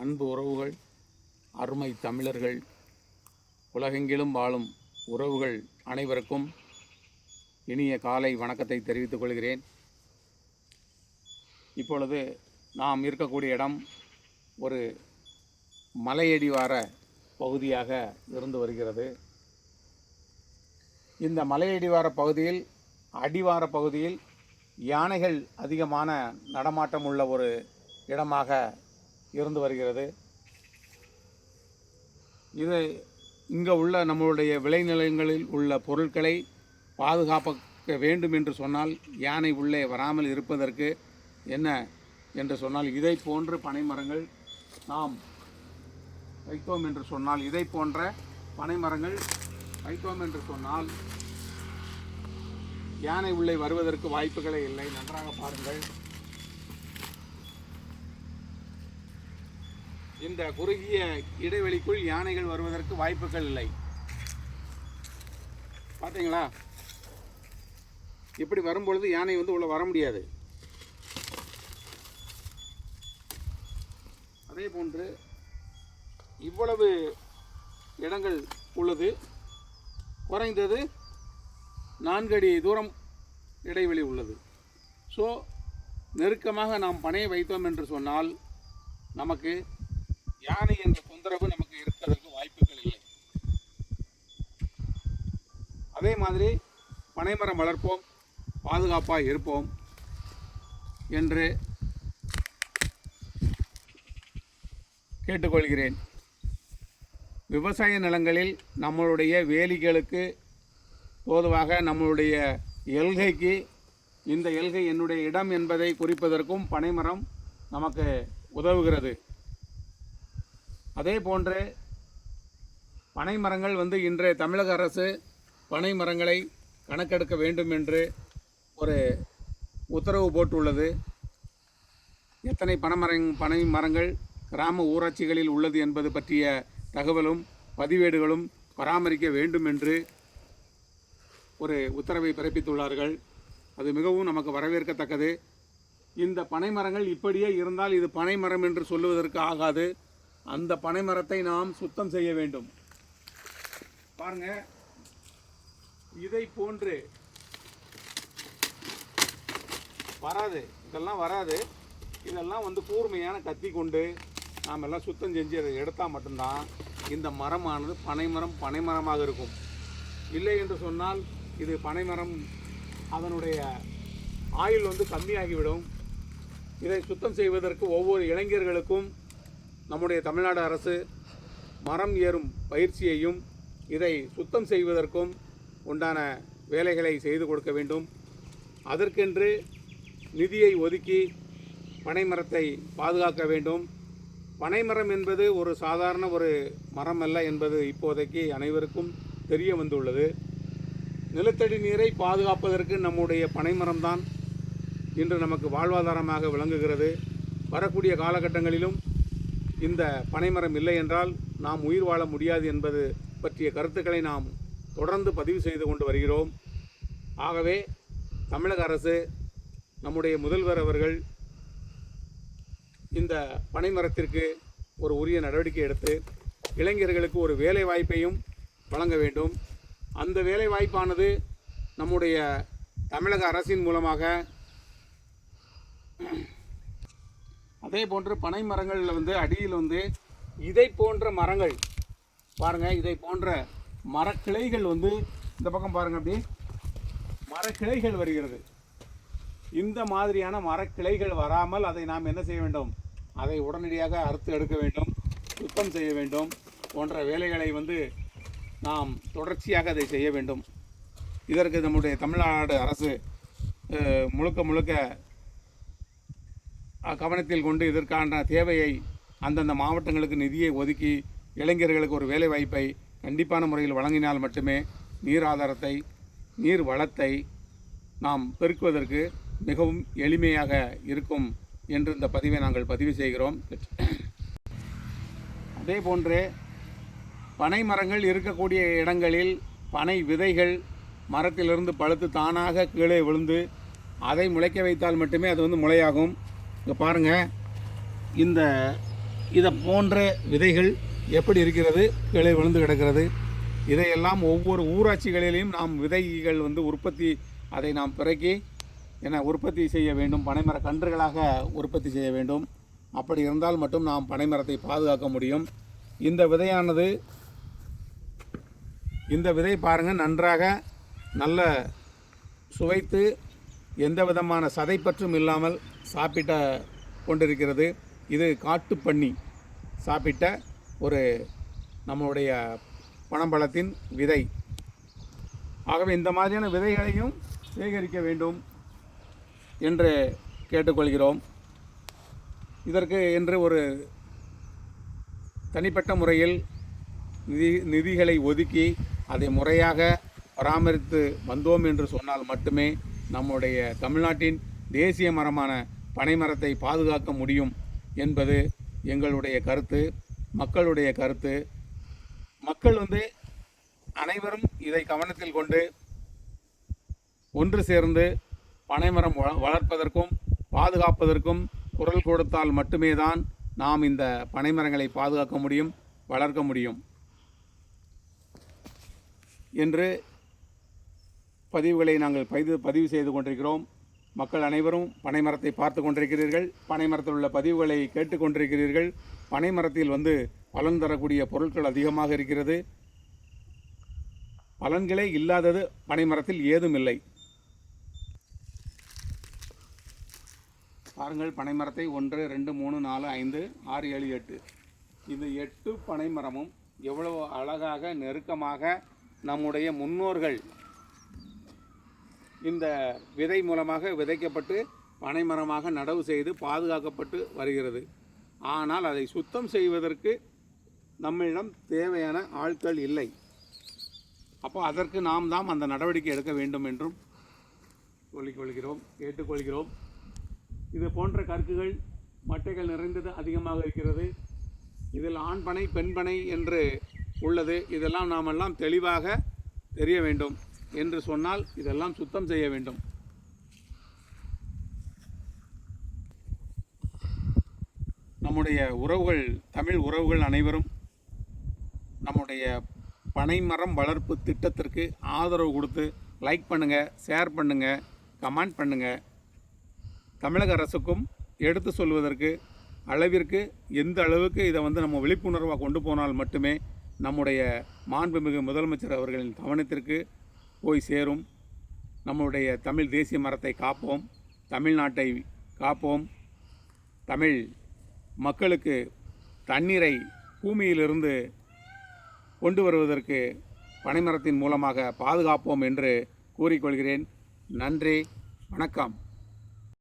அன்பு உறவுகள், அருமை தமிழர்கள், உலகெங்கிலும் வாழும் உறவுகள் அனைவருக்கும் இனிய காலை வணக்கத்தை தெரிவித்துக் கொள்கிறேன். இப்பொழுது நாம் இருக்கக்கூடிய இடம் ஒரு மலையடிவார பகுதியாக இருந்து வருகிறது. இந்த மலையடிவார பகுதியில் அடிவார பகுதியில் யானைகள் அதிகமான நடமாட்டம் உள்ள ஒரு இடமாக இருந்து வருகிறது. இது இங்கே உள்ள நம்மளுடைய விளைநிலங்களில் உள்ள பொருட்களை பாதுகாக்க வேண்டும் என்று சொன்னால், யானை உள்ளே வராமல் இருப்பதற்கு என்ன என்று சொன்னால், இதை போன்று பனைமரங்கள் நாம் வைத்தோம் என்று சொன்னால், இதை போன்ற பனைமரங்கள் வைத்தோம் என்று சொன்னால் யானை உள்ளே வருவதற்கு வாய்ப்புகளே இல்லை. நன்றாக பாருங்கள். இந்த குறுகிய இடைவெளிக்குள் யானைகள் வருவதற்கு வாய்ப்புகள் இல்லை. பார்த்தீங்களா? இப்படி வரும்பொழுது யானை உள்ள வர முடியாது. அதே போன்று இவ்வளவு இடங்கள் உள்ளது. குறைந்தது 4 அடி தூரம் இடைவெளி உள்ளது. ஸோ நெருக்கமாக நாம் பனையை வைத்தோம் என்று சொன்னால் நமக்கு யானை என்ற தொந்தரவு நமக்கு இருப்பதற்கு வாய்ப்புகள் இல்லை. அதே மாதிரி பனைமரம் வளர்ப்போம், பாதுகாப்பாக இருப்போம் என்று கேட்டுக்கொள்கிறேன். விவசாய நிலங்களில் நம்மளுடைய வேலிகளுக்கு பொதுவாக நம்மளுடைய எல்கைக்கு, இந்த எல்கை என்னுடைய இடம் என்பதை குறிப்பதற்கும் பனைமரம் நமக்கு உதவுகிறது. அதே போன்று பனைமரங்கள் இன்றைய தமிழக அரசு பனைமரங்களை கணக்கெடுக்க வேண்டும் என்று ஒரு உத்தரவு போட்டுள்ளது. எத்தனை பனை மரங்கள் கிராம ஊராட்சிகளில் உள்ளது என்பது பற்றிய தகவலும் பதிவேடுகளும் பராமரிக்க வேண்டும் என்று ஒரு உத்தரவை பிறப்பித்துள்ளார்கள். அது மிகவும் நமக்கு வரவேற்கத்தக்கது. இந்த பனைமரங்கள் இப்படியே இருந்தால் இது பனைமரம் என்று சொல்லுவதற்கு ஆகாது. அந்த பனைமரத்தை நாம் சுத்தம் செய்ய வேண்டும். பாருங்க, இதை போன்று வராது, இதெல்லாம் வராது. இதெல்லாம் கூர்மையான கத்தி கொண்டு நாம் எல்லாம் சுத்தம் செஞ்சு அதை எடுத்தால் மட்டும்தான் இந்த மரமானது பனைமரமாக இருக்கும். இல்லை என்று சொன்னால் இது பனைமரம், அதனுடைய ஆயுள் கம்மியாகிவிடும். இதை சுத்தம் செய்வதற்கு ஒவ்வொரு இளைஞர்களுக்கும் நம்முடைய தமிழ்நாடு அரசு மரம் ஏறும் பயிற்சியையும் இதை சுத்தம் செய்வதற்கும் உண்டான வேலைகளை செய்து கொடுக்க வேண்டும். அதற்கென்று நிதியை ஒதுக்கி பனைமரத்தை பாதுகாக்க வேண்டும். பனைமரம் என்பது ஒரு சாதாரண ஒரு மரம் அல்ல என்பது இப்போதைக்கு அனைவருக்கும் தெரிய வந்துள்ளது. நிலத்தடி நீரை பாதுகாப்பதற்கு நம்முடைய பனைமரம்தான் இன்று நமக்கு வாழ்வாதாரமாக விளங்குகிறது. வரக்கூடிய காலகட்டங்களிலும் இந்த பனைமரம் இல்லை என்றால் நாம் உயிர் வாழ முடியாது என்பது பற்றிய கருத்துக்களை நாம் தொடர்ந்து பதிவு செய்து கொண்டு வருகிறோம். ஆகவே தமிழக அரசு, நம்முடைய முதல்வர் அவர்கள் இந்த பனைமரத்திற்கு ஒரு உரிய நடவடிக்கை எடுத்து இளைஞர்களுக்கு ஒரு வேலை வாய்ப்பையும் வழங்க வேண்டும். அந்த வேலை வாய்ப்பானது நம்முடைய தமிழக அரசின் மூலமாக, அதே போன்று பனை மரங்களில் அடியில் இதை போன்ற மரங்கள் பாருங்கள், இதை போன்ற மரக்கிளைகள் இந்த பக்கம் பாருங்கள், அப்படி மரக்கிளைகள் வருகிறது. இந்த மாதிரியான மரக்கிளைகள் வராமல் அதை நாம் என்ன செய்ய வேண்டும்? அதை உடனடியாக அறுத்து எடுக்க வேண்டும், சுத்தம் செய்ய வேண்டும். போன்ற வேலைகளை நாம் தொடர்ச்சியாக அதை செய்ய வேண்டும். இதற்கு நம்முடைய தமிழ்நாடு அரசு முழுக்க கவனத்தில் கொண்டு இதற்கான தேவையை அந்தந்த மாவட்டங்களுக்கு நிதியை ஒதுக்கி இளைஞர்களுக்கு ஒரு வேலை வாய்ப்பை கண்டிப்பான முறையில் வழங்கினால் மட்டுமே நீர் ஆதாரத்தை, நீர் வளத்தை நாம் பெருக்குவதற்கு மிகவும் எளிமையாக இருக்கும் என்று இந்த பதிவை நாங்கள் பதிவு செய்கிறோம். அதே போன்று பனை மரங்கள் இருக்கக்கூடிய இடங்களில் பனை விதைகள் மரத்திலிருந்து பழுத்து தானாக கீழே விழுந்து அதை முளைக்க வைத்தால் மட்டுமே அது முளையாகும். இங்கே பாருங்கள், இந்த இதை போன்ற விதைகள் எப்படி இருக்கிறது, கீழே விழுந்து கிடக்கிறது. இதையெல்லாம் ஒவ்வொரு ஊராட்சிகளிலையும் நாம் விதைகள் உற்பத்தி அதை நாம் பிறக்கி உற்பத்தி செய்ய வேண்டும். பனைமர கன்றுகளாக உற்பத்தி செய்ய வேண்டும். அப்படி இருந்தால் மட்டும் நாம் பனைமரத்தை பாதுகாக்க முடியும். இந்த விதை பாருங்கள், நன்றாக நல்ல சுவைத்து எந்த விதமான சதைப்பற்றும் இல்லாமல் சாப்பிட்ட கொண்டிருக்கிறது. இது காட்டுப்பன்னி சாப்பிட்ட ஒரு நம்முடைய பனம்பழத்தின் விதை. ஆகவே இந்த மாதிரியான விதைகளையும் சேகரிக்க வேண்டும் என்று கேட்டுக்கொள்கிறோம். இதற்கு என்று ஒரு தனிப்பட்ட முறையில் நிதிகளை ஒதுக்கி அதை முறையாக பராமரித்து வந்தோம் என்று சொன்னால் மட்டுமே நம்முடைய தமிழ்நாட்டின் தேசிய மரமான பனைமரத்தை பாதுகாக்க முடியும் என்பது எங்களுடைய கருத்து, மக்களுடைய கருத்து. மக்கள் அனைவரும் இதை கவனத்தில் கொண்டு ஒன்று சேர்ந்து பனைமரம் வளர்ப்பதற்கும் பாதுகாப்பதற்கும் குரல் கொடுத்தால் மட்டுமே தான் நாம் இந்த பனைமரங்களை பாதுகாக்க முடியும், வளர்க்க முடியும் என்று பதிவுகளை நாங்கள் பதிவு செய்து கொண்டிருக்கிறோம். மக்கள் அனைவரும் பனைமரத்தை பார்த்து கொண்டிருக்கிறீர்கள், பனைமரத்தில் உள்ள பதிவுகளை கேட்டுக்கொண்டிருக்கிறீர்கள். பனைமரத்தில் பலன் தரக்கூடிய பொருட்கள் அதிகமாக இருக்கிறது. பலன்களே இல்லாதது பனைமரத்தில் ஏதும் இல்லை. பாருங்கள், பனைமரத்தை 1 2 3 4 5 6 7 8 இந்த 8 பனைமரமும் எவ்வளவு அழகாக நெருக்கமாக நம்முடைய முன்னோர்கள் இந்த விதை மூலமாக விதைக்கப்பட்டு பனைமரமாக நடவு செய்து பாதுகாக்கப்பட்டு வருகிறது. ஆனால் அதை சுத்தம் செய்வதற்கு நம்மிடம் தேவையான ஆட்கள் இல்லை. அப்போ அதற்கு நாம் தான் அந்த நடவடிக்கை எடுக்க வேண்டும் என்றும் கேட்டுக்கொள்கிறோம். இது போன்ற கற்குகள் மட்டைகள் நிறைந்தது அதிகமாக இருக்கிறது. இதில் ஆண் பனை பெண் பனை என்று உள்ளது. இதெல்லாம் நாமெல்லாம் தெளிவாக தெரிய வேண்டும் என்று சொன்னால் இதெல்லாம் சுத்தம் செய்ய வேண்டும். நம்முடைய உறவுகள், தமிழ் உறவுகள் அனைவரும் நம்முடைய பனைமரம் வளர்ப்பு திட்டத்திற்கு ஆதரவு கொடுத்து லைக் பண்ணுங்கள், ஷேர் பண்ணுங்கள், கமெண்ட் பண்ணுங்கள். தமிழக அரசுக்கும் எடுத்து சொல்வதற்கு அளவிற்கு எந்த அளவுக்கு இதை நம்ம விழிப்புணர்வாக கொண்டு போனால் மட்டுமே நம்முடைய மாண்புமிகு முதலமைச்சர் அவர்களின் கவனத்திற்கு போய் சேரும். நம்முடைய தமிழ் தேசிய மரத்தை காப்போம், தமிழ்நாட்டை காப்போம். தமிழ் மக்களுக்கு தண்ணீரை பூமியிலிருந்து கொண்டு வருவதற்கு பனைமரத்தின் மூலமாக பாதுகாப்போம் என்று கூறிக்கொள்கிறேன். நன்றி, வணக்கம்.